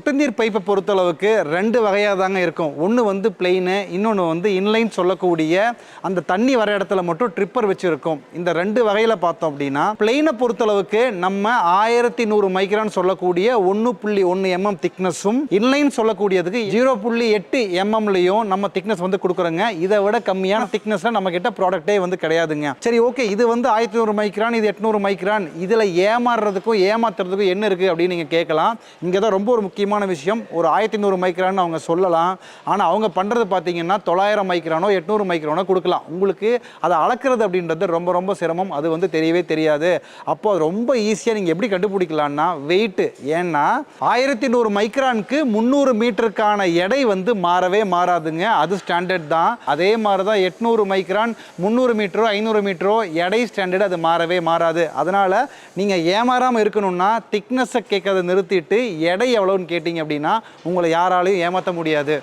சொட்டு நீர் பைப்பை பொறுத்தளவுக்கு ரெண்டு வகையாக தாங்க இருக்கும். ஒன்று வந்து பிளெயின், இன்னொன்று வந்து இன்லைன் சொல்லக்கூடிய அந்த தண்ணி வர இடத்துல மட்டும் ட்ரிப்பர் வச்சுருக்கும். இந்த ரெண்டு வகையில் பார்த்தோம் அப்படின்னா பிளெயினை பொறுத்தளவுக்கு நம்ம 1100 மைக்ரான் சொல்லக்கூடிய 1.1 mm திக்னஸும், இன்லைன் சொல்லக்கூடியதுக்கு 0.8 mmலையும் நம்ம திக்னஸ் வந்து கொடுக்குறோங்க. இதை விட கம்மியான திக்னஸ்ல நம்ம கிட்ட ப்ராடக்டே வந்து கிடையாதுங்க. சரி, ஓகே, இது வந்து 1100 மைக்ரான், இது 800 மைக்ரான், இதில் ஏமாறுறதுக்கும் ஏமாத்துறதுக்கும் என்ன இருக்குது அப்படின்னு நீங்கள் கேட்கலாம். இங்கே தான் ரொம்ப ஒரு முக்கியமான விஷயம். ஒரு 1100 மைக்ரான் அவங்க சொல்லலாம், ஆனால் அவங்க பண்ணுறது பார்த்தீங்கன்னா 900 மைக்ரானோ 800 மைக்ரானோ கொடுக்கலாம். உங்களுக்கு அதை அளக்கிறது அப்படின்றது ரொம்ப ரொம்ப சிரமம். அது வந்து தெரியவே தெரியாது. அப்போ அது ரொம்ப ஈஸியாக நீங்கள் எப்படி கண்டுபிடிக்கலாம்னா வெயிட்டு. ஏன்னா 1100 மைக்ரானுக்கு 300 மீட்டருக்கான எடை வந்து மாறவே மாறாதுங்க. அது ஸ்டாண்டர்ட் தான். அதே மாதிரி தான் 800 மைக்ரான் 300 மீட்டரோ 500 மீட்டரோ எடை ஸ்டாண்டர்ட், அது மாறவே மாறாது. அதனால் நீங்கள் ஏமாறாமல் இருக்கணும்னா திக்னஸை கேட்கறத நிறுத்திட்டு எடை எவ்வளோன்னு கேட்டிங்க அப்படின்னா உங்களை யாராலையும் ஏமாற்ற முடியாது.